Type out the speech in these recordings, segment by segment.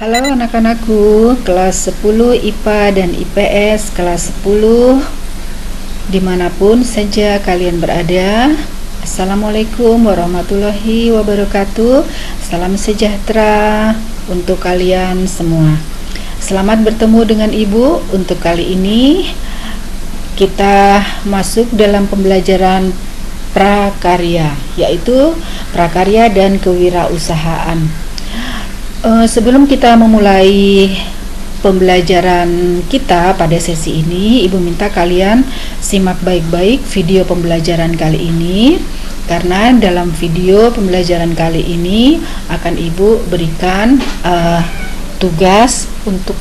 Halo anak-anakku, kelas 10 IPA dan IPS kelas 10 dimanapun saja kalian berada. Assalamualaikum warahmatullahi wabarakatuh. Salam sejahtera untuk kalian semua. Selamat bertemu dengan Ibu. Untuk kali ini kita masuk dalam pembelajaran prakarya, yaitu prakarya dan kewirausahaan. Sebelum kita memulai pembelajaran kita pada sesi ini, Ibu minta kalian simak baik-baik video pembelajaran kali ini, karena dalam video pembelajaran kali ini akan Ibu berikan tugas untuk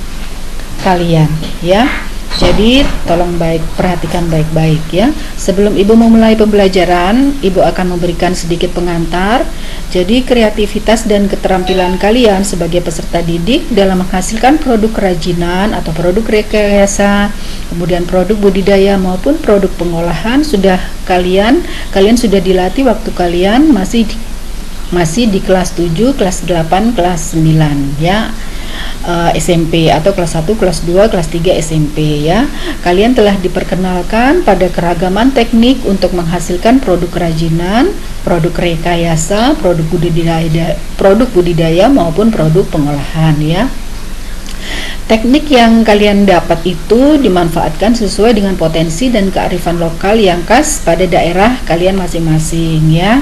kalian, ya. Jadi tolong perhatikan baik-baik, ya. Sebelum Ibu memulai pembelajaran, Ibu akan memberikan sedikit pengantar. Jadi kreativitas dan keterampilan kalian sebagai peserta didik dalam menghasilkan produk kerajinan atau produk rekayasa, kemudian produk budidaya maupun produk pengolahan sudah kalian sudah dilatih waktu kalian masih di kelas 7, kelas 8, kelas 9, ya. SMP atau kelas 1, kelas 2, kelas 3 SMP, ya. Kalian telah diperkenalkan pada keragaman teknik untuk menghasilkan produk kerajinan, produk rekayasa, produk budidaya maupun produk pengolahan, ya. Teknik yang kalian dapat itu dimanfaatkan sesuai dengan potensi dan kearifan lokal yang khas pada daerah kalian masing-masing, ya.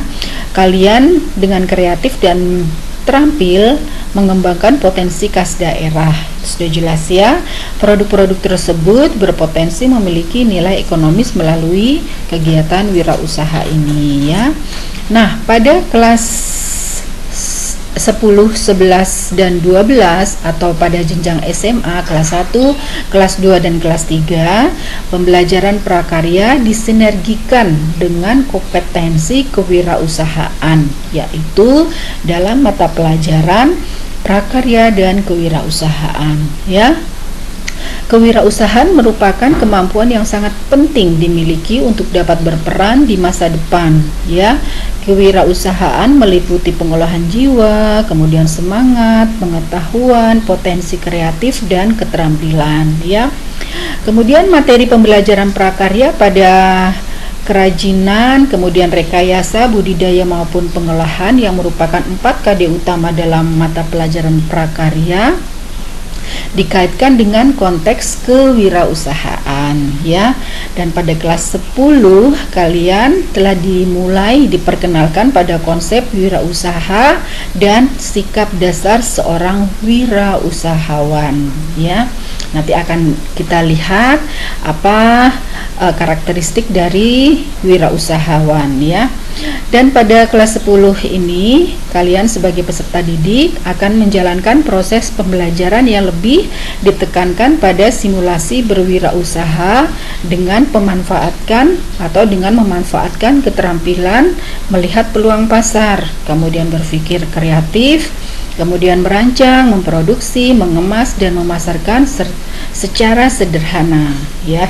Kalian dengan kreatif dan terampil mengembangkan potensi khas daerah. Sudah jelas, ya. Produk-produk tersebut berpotensi memiliki nilai ekonomis melalui kegiatan wirausaha ini, ya. Nah, pada kelas 10, 11, dan 12 atau pada jenjang SMA kelas 1, kelas 2, dan kelas 3, pembelajaran prakarya disinergikan dengan kompetensi kewirausahaan, yaitu dalam mata pelajaran prakarya dan kewirausahaan, ya. Kewirausahaan merupakan kemampuan yang sangat penting dimiliki untuk dapat berperan di masa depan, ya. Kewirausahaan meliputi pengolahan jiwa, kemudian semangat, pengetahuan, potensi kreatif, dan keterampilan, ya. Kemudian materi pembelajaran prakarya pada kerajinan, kemudian rekayasa, budidaya maupun pengolahan yang merupakan 4 KD utama dalam mata pelajaran prakarya dikaitkan dengan konteks kewirausahaan, ya. Dan pada kelas 10 kalian telah diperkenalkan pada konsep wirausaha dan sikap dasar seorang wirausahawan, ya. Nanti akan kita lihat apa karakteristik dari wirausahawan, ya. Dan pada kelas 10 ini kalian sebagai peserta didik akan menjalankan proses pembelajaran yang lebih ditekankan pada simulasi berwirausaha dengan memanfaatkan keterampilan melihat peluang pasar, kemudian berpikir kreatif, kemudian merancang, memproduksi, mengemas, dan memasarkan secara sederhana, ya.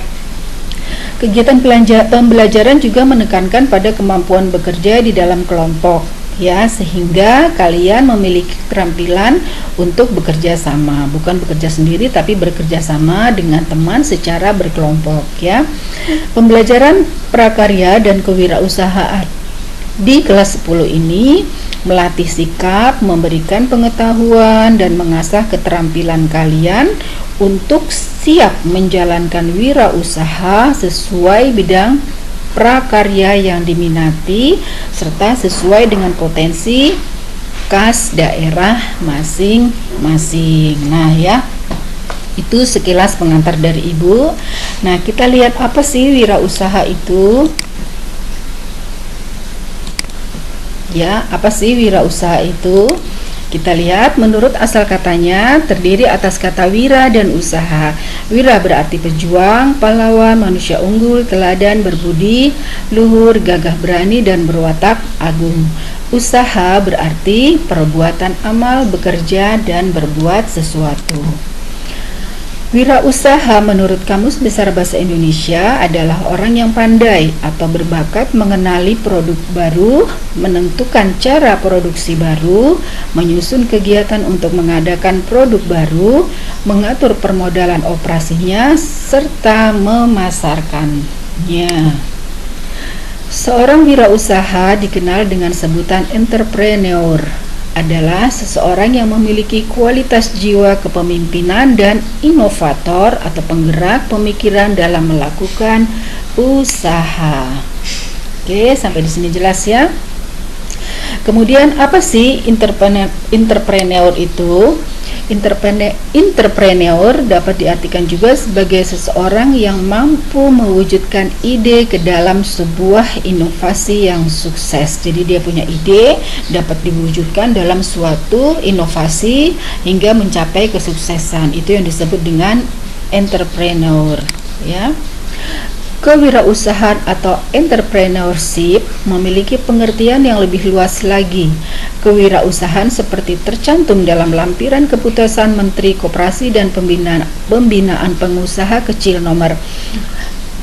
Kegiatan pembelajaran juga menekankan pada kemampuan bekerja di dalam kelompok, ya, sehingga kalian memiliki keterampilan untuk bekerja sama, bukan bekerja sendiri tapi bekerja sama dengan teman secara berkelompok, ya. Pembelajaran prakarya dan kewirausahaan di kelas 10 ini melatih sikap, memberikan pengetahuan, dan mengasah keterampilan kalian untuk siap menjalankan wirausaha sesuai bidang prakarya yang diminati serta sesuai dengan potensi khas daerah masing-masing. Nah, ya, itu sekilas pengantar dari Ibu. Nah, kita lihat apa sih wirausaha itu? Ya, apa sih wirausaha itu? Kita lihat, menurut asal katanya terdiri atas kata wira dan usaha. Wira berarti pejuang, pahlawan, manusia unggul, teladan, berbudi, luhur, gagah berani, dan berwatak agung. Usaha berarti perbuatan amal, bekerja, dan berbuat sesuatu. Wirausaha menurut Kamus Besar Bahasa Indonesia adalah orang yang pandai atau berbakat mengenali produk baru, menentukan cara produksi baru, menyusun kegiatan untuk mengadakan produk baru, mengatur permodalan operasinya, serta memasarkannya. Seorang wirausaha dikenal dengan sebutan entrepreneur, adalah seseorang yang memiliki kualitas jiwa kepemimpinan dan inovator atau penggerak pemikiran dalam melakukan usaha. Oke, sampai di sini jelas ya. Kemudian apa sih entrepreneur itu? Entrepreneur dapat diartikan juga sebagai seseorang yang mampu mewujudkan ide ke dalam sebuah inovasi yang sukses. Jadi dia punya ide dapat diwujudkan dalam suatu inovasi hingga mencapai kesuksesan. Itu yang disebut dengan entrepreneur, ya. Kewirausahaan atau entrepreneurship memiliki pengertian yang lebih luas lagi. Kewirausahaan seperti tercantum dalam lampiran keputusan Menteri Koperasi dan Pembinaan Pengusaha Kecil nomor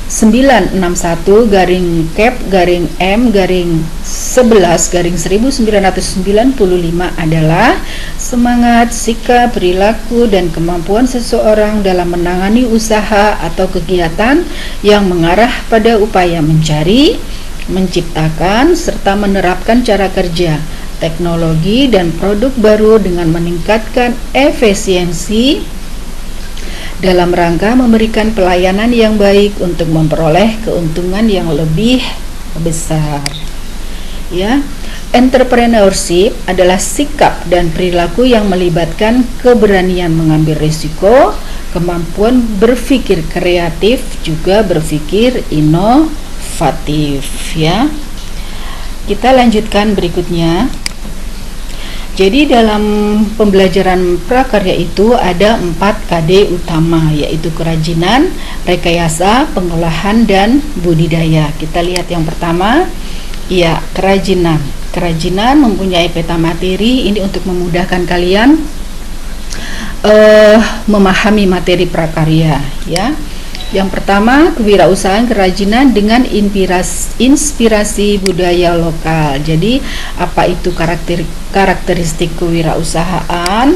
961-M-11-1995 adalah semangat, sikap, perilaku, dan kemampuan seseorang dalam menangani usaha atau kegiatan yang mengarah pada upaya mencari, menciptakan, serta menerapkan cara kerja, teknologi, dan produk baru dengan meningkatkan efisiensi dalam rangka memberikan pelayanan yang baik untuk memperoleh keuntungan yang lebih besar. Ya, entrepreneurship adalah sikap dan perilaku yang melibatkan keberanian mengambil risiko, kemampuan berpikir kreatif, juga berpikir inovatif. Ya, kita lanjutkan berikutnya. Jadi dalam pembelajaran prakarya itu ada 4 KD utama, yaitu kerajinan, rekayasa, pengolahan, dan budidaya. Kita lihat yang pertama, ya, kerajinan. Kerajinan mempunyai peta materi ini untuk memudahkan kalian memahami materi prakarya, ya. Yang pertama, kewirausahaan kerajinan dengan inspirasi budaya lokal. Jadi, apa itu karakteristik kewirausahaan?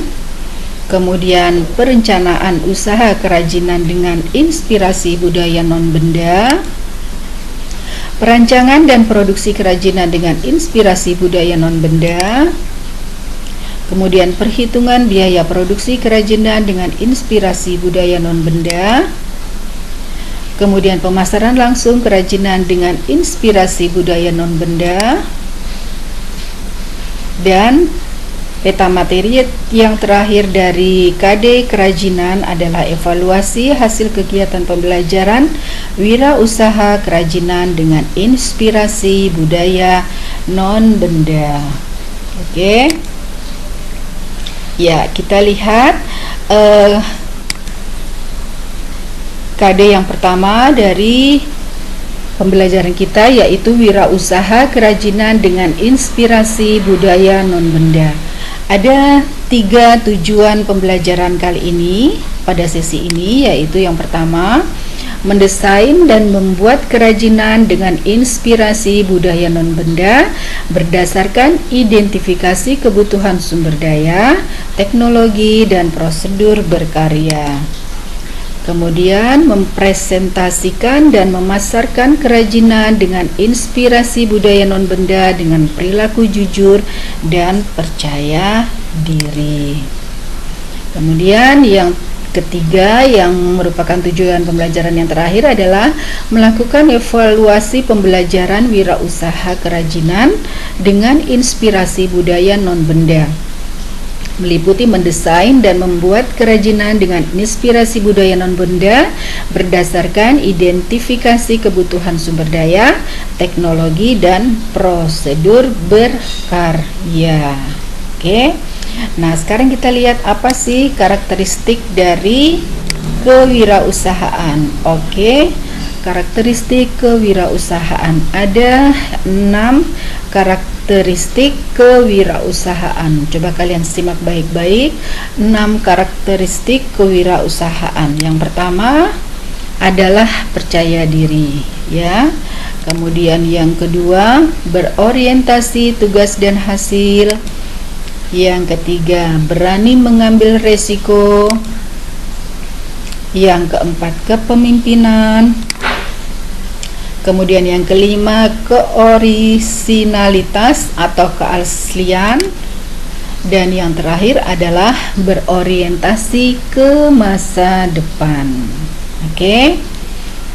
Kemudian, perencanaan usaha kerajinan dengan inspirasi budaya non-benda. Perancangan dan produksi kerajinan dengan inspirasi budaya non-benda. Kemudian, perhitungan biaya produksi kerajinan dengan inspirasi budaya non-benda. Kemudian pemasaran langsung kerajinan dengan inspirasi budaya non-benda. Dan peta materi yang terakhir dari KD kerajinan adalah evaluasi hasil kegiatan pembelajaran wirausaha kerajinan dengan inspirasi budaya non-benda. Oke. Ya, kita lihat KD yang pertama dari pembelajaran kita, yaitu wirausaha kerajinan dengan inspirasi budaya non-benda. Ada 3 tujuan pembelajaran kali ini pada sesi ini, yaitu yang pertama, mendesain dan membuat kerajinan dengan inspirasi budaya non-benda berdasarkan identifikasi kebutuhan sumber daya, teknologi, dan prosedur berkarya. Kemudian mempresentasikan dan memasarkan kerajinan dengan inspirasi budaya non-benda dengan perilaku jujur dan percaya diri. Kemudian yang ketiga, yang merupakan tujuan pembelajaran yang terakhir, adalah melakukan evaluasi pembelajaran wirausaha kerajinan dengan inspirasi budaya non-benda, meliputi mendesain dan membuat kerajinan dengan inspirasi budaya non-benda berdasarkan identifikasi kebutuhan sumber daya, teknologi, dan prosedur berkarya. Oke. Nah, sekarang kita lihat apa sih karakteristik dari kewirausahaan. Oke. Karakteristik kewirausahaan ada 6 karakteristik kewirausahaan. Coba kalian simak baik-baik 6 karakteristik kewirausahaan. Yang pertama adalah percaya diri, ya. Kemudian yang kedua, berorientasi tugas dan hasil. Yang ketiga, berani mengambil resiko. Yang keempat, kepemimpinan. Kemudian yang kelima, keorisinalitas atau keaslian. Dan yang terakhir adalah berorientasi ke masa depan. Oke.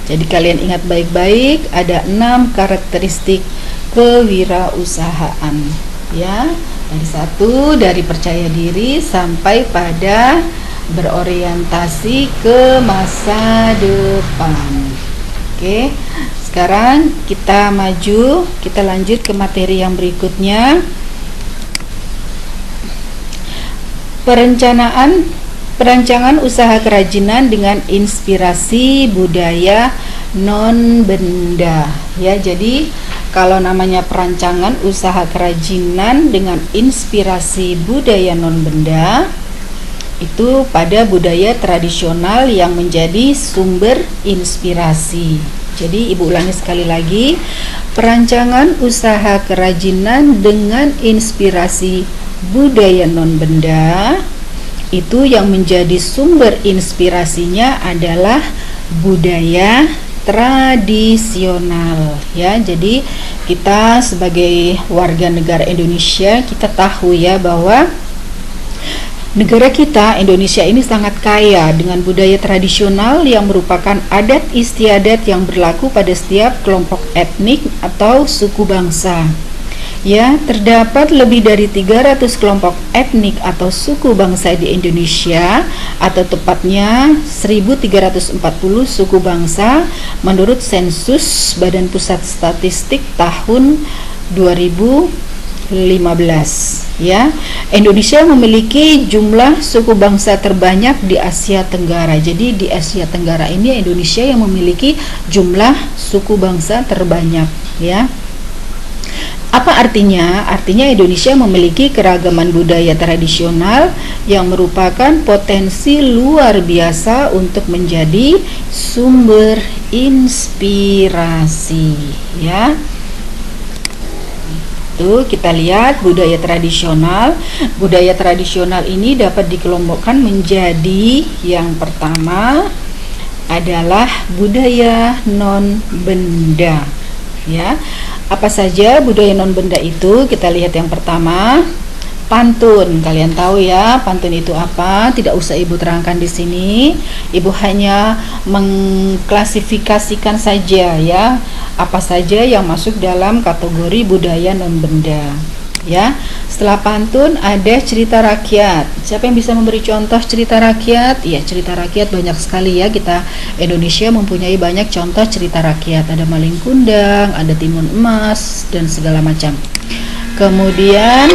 Jadi kalian ingat baik-baik, ada 6 karakteristik kewirausahaan, ya. Dari percaya diri sampai pada berorientasi ke masa depan. Oke. Sekarang kita lanjut ke materi yang berikutnya. Perancangan usaha kerajinan dengan inspirasi budaya non-benda, ya. Jadi kalau namanya perancangan usaha kerajinan dengan inspirasi budaya non-benda, itu pada budaya tradisional yang menjadi sumber inspirasi. Jadi ibu ulangi sekali lagi, perancangan usaha kerajinan dengan inspirasi budaya non-benda, itu yang menjadi sumber inspirasinya adalah budaya tradisional, ya. Jadi kita sebagai warga negara Indonesia, kita tahu ya bahwa negara kita Indonesia ini sangat kaya dengan budaya tradisional yang merupakan adat istiadat yang berlaku pada setiap kelompok etnik atau suku bangsa. Ya, terdapat lebih dari 300 kelompok etnik atau suku bangsa di Indonesia, atau tepatnya 1340 suku bangsa menurut sensus Badan Pusat Statistik tahun 2015, ya. Indonesia memiliki jumlah suku bangsa terbanyak di Asia Tenggara. Jadi di Asia Tenggara ini Indonesia yang memiliki jumlah suku bangsa terbanyak, ya. Apa artinya? Artinya Indonesia memiliki keragaman budaya tradisional yang merupakan potensi luar biasa untuk menjadi sumber inspirasi, ya. Tuh, kita lihat budaya tradisional. Budaya tradisional ini dapat dikelompokkan menjadi, yang pertama adalah budaya non-benda, ya. Apa saja budaya non-benda itu? Kita lihat yang pertama, pantun. Kalian tahu ya, pantun itu apa? Tidak usah ibu terangkan di sini. Ibu hanya mengklasifikasikan saja, ya, apa saja yang masuk dalam kategori budaya non-benda, ya. Setelah pantun ada cerita rakyat. Siapa yang bisa memberi contoh cerita rakyat? Ya, cerita rakyat banyak sekali, ya. Kita Indonesia mempunyai banyak contoh cerita rakyat. Ada Malin Kundang, ada Timun Emas, dan segala macam. Kemudian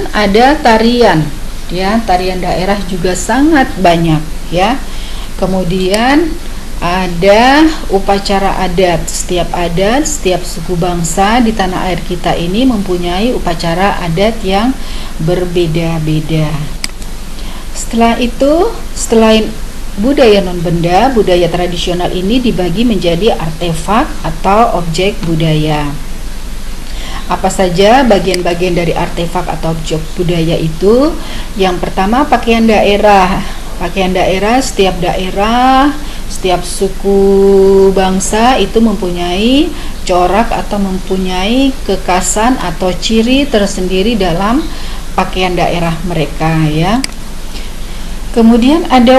ada tarian, ya. Tarian daerah juga sangat banyak, ya. Kemudian ada upacara adat. Setiap suku bangsa di tanah air kita ini mempunyai upacara adat yang berbeda-beda. Setelah itu, selain budaya non-benda, budaya tradisional ini dibagi menjadi artefak atau objek budaya. Apa saja bagian-bagian dari artefak atau objek budaya itu? Yang pertama, pakaian daerah. Pakaian daerah, setiap suku bangsa itu mempunyai corak atau mempunyai kekhasan atau ciri tersendiri dalam pakaian daerah mereka, ya. Kemudian ada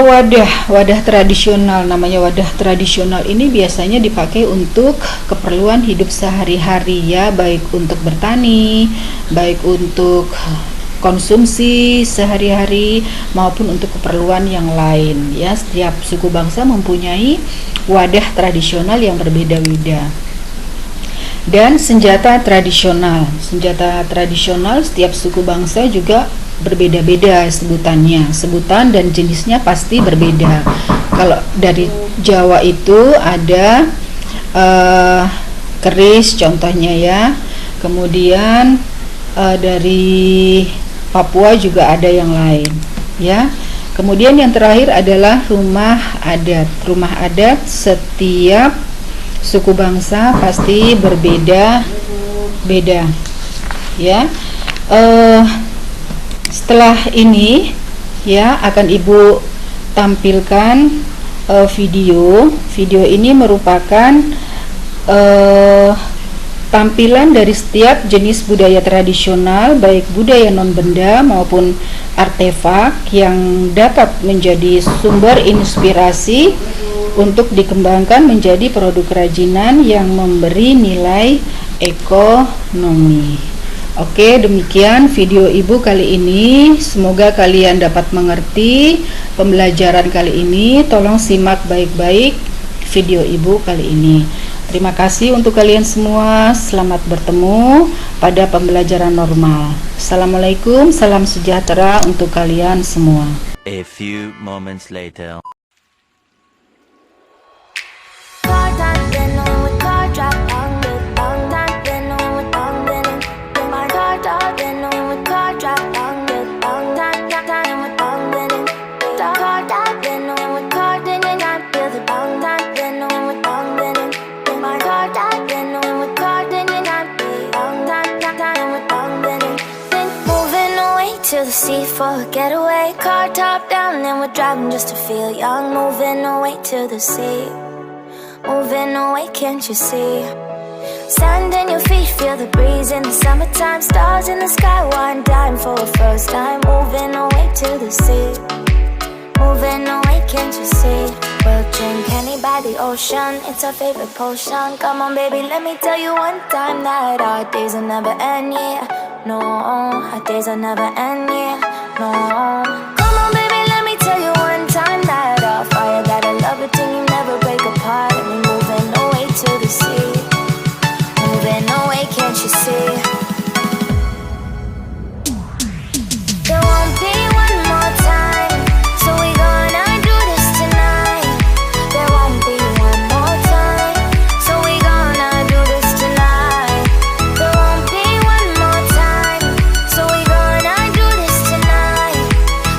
wadah tradisional. Namanya wadah tradisional ini biasanya dipakai untuk keperluan hidup sehari-hari, ya, baik untuk bertani, baik untuk konsumsi sehari-hari maupun untuk keperluan yang lain, ya. Setiap suku bangsa mempunyai wadah tradisional yang berbeda-beda. Dan senjata tradisional setiap suku bangsa juga berbeda-beda sebutan dan jenisnya pasti berbeda. Kalau dari Jawa itu ada keris contohnya ya. Kemudian dari Papua juga ada yang lain ya. Kemudian yang terakhir adalah rumah adat. Rumah adat setiap suku bangsa pasti berbeda-beda ya. Setelah ini ya akan Ibu tampilkan video ini merupakan tampilan dari setiap jenis budaya tradisional, baik budaya non-benda maupun artefak yang dapat menjadi sumber inspirasi untuk dikembangkan menjadi produk kerajinan yang memberi nilai ekonomi. Oke, demikian video Ibu kali ini. Semoga kalian dapat mengerti pembelajaran kali ini. Tolong simak baik-baik video Ibu kali ini. Terima kasih untuk kalian semua. Selamat bertemu pada pembelajaran normal. Assalamualaikum, salam sejahtera untuk kalian semua. A few moments later. To the sea for a getaway, car top down and we're driving just to feel young. Moving away to the sea, moving away, can't you see? Sand in your feet, feel the breeze in the summertime. Stars in the sky, one dime for a first time. Moving away to the sea, moving away, can't you see? We'll drink honey by the ocean, it's our favorite potion. Come on baby, let me tell you one time that our days will never end, yeah. No, our days will never end, yeah. No. Come on baby, let me tell you one time that our fire got a love it till you never break apart. And we're moving away to the sea, moving away, can't you see? There won't be one more time, so we gonna do this tonight. There won't be one more time, so we gonna do this tonight. There won't be one more time, so we gonna do this tonight.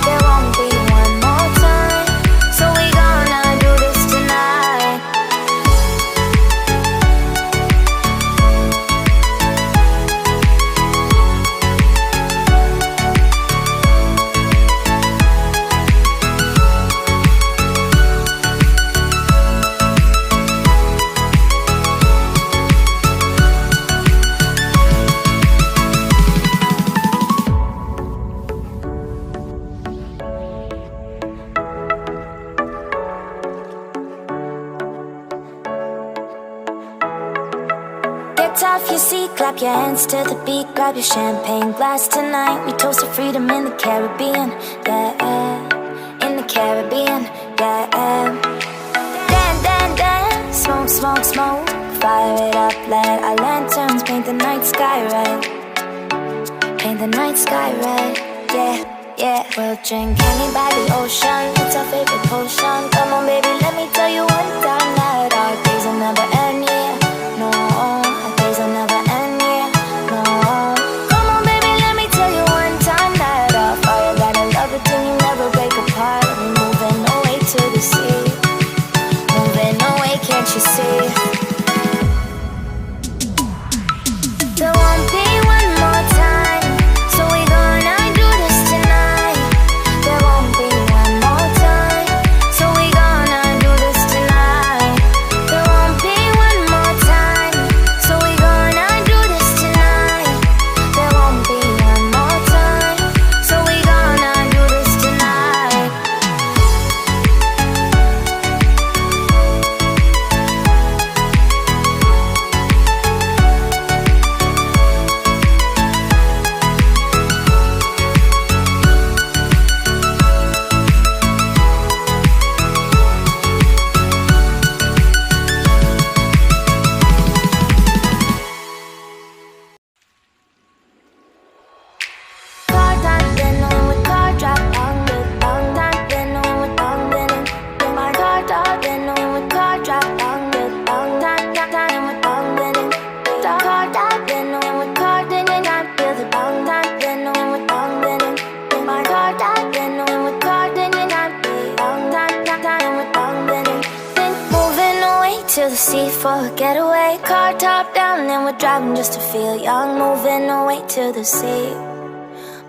There won't be one more time, so we gonna do this tonight. Get off your seat, clap your hands to the beat. Grab your champagne glass tonight. We toast to freedom in the Caribbean, yeah. In the Caribbean, yeah. Dance, dance, dance, smoke, smoke, smoke. Fire it up, let our lanterns paint the night sky red. Paint the night sky red, yeah, yeah. We'll drink honey by the ocean, it's our favorite potion. Come on baby, let me tell you one time that our days will never end, yeah. No, our days will never end, yeah. No. Come on baby, let me tell you one time that our fire got a love it till you never break apart. We're moving away to the sea, moving away, can't you see? There won't be one more time, so we gonna do this tonight. There won't be one more time, so we gonna do this tonight. There won't be one sea for a getaway. Car top down and we're driving just to feel young. Moving away to the sea,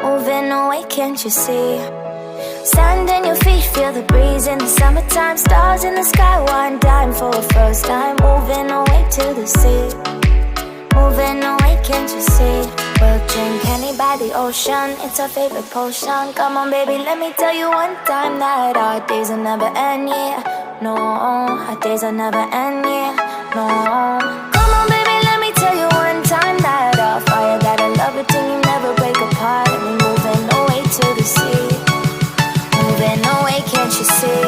moving away, can't you see? Sand in your feet, feel the breeze in the summertime. Stars in the sky, one dime for a first time. Moving away to the sea, moving away, can't you see? We'll drink honey by the ocean, it's our favorite potion. Come on baby, let me tell you one time that our days will never end, yeah. No, our days will never end, yeah. No. Come on baby, let me tell you one time that our fire got a love it till you never break apart. And we moving away to the sea, moving away, can't you see?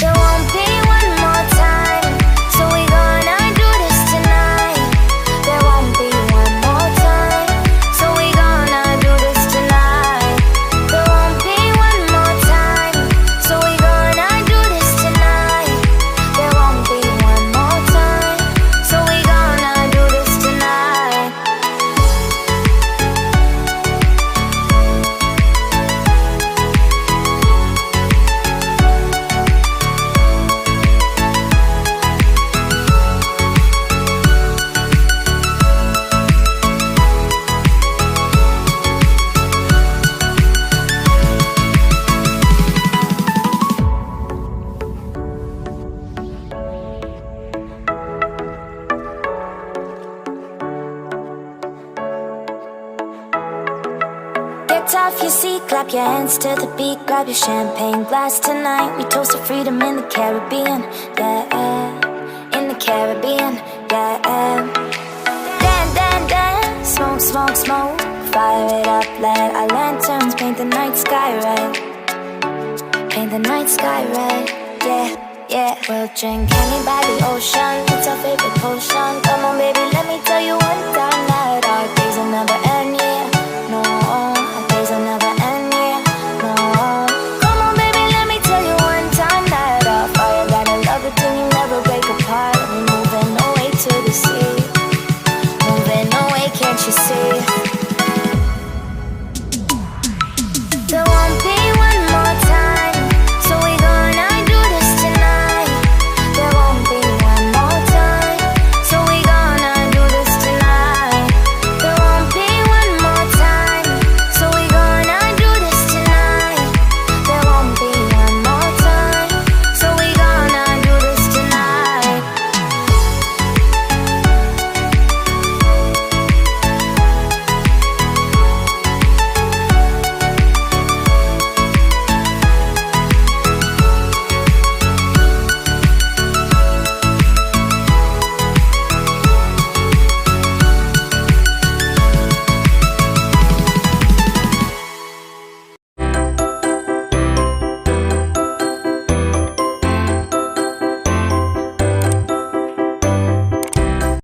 There won't be one more time, so we gonna do this tonight. There won't be one more time, so we gonna do this tonight. There won't be one more time, so we gonna do this tonight. There won't be one more time, so we gonna do this tonight. Get off your seat, clap your hands to the beat. Grab your champagne glass tonight. We toast to freedom in the Caribbean, yeah. In the Caribbean, yeah. Dance, dance, dance, smoke, smoke, smoke. Fire it up, let our lanterns paint the night sky red. Paint the night sky red, yeah, yeah. We'll drink honey by the ocean, it's our favorite potion. Come on baby, let me tell you one time that our days will never end, yeah. No, our days will never end, yeah. No. Come on baby, let me tell you one time that our fire got a love it till you never break apart. And we're moving away to the sea, moving away, can't you see?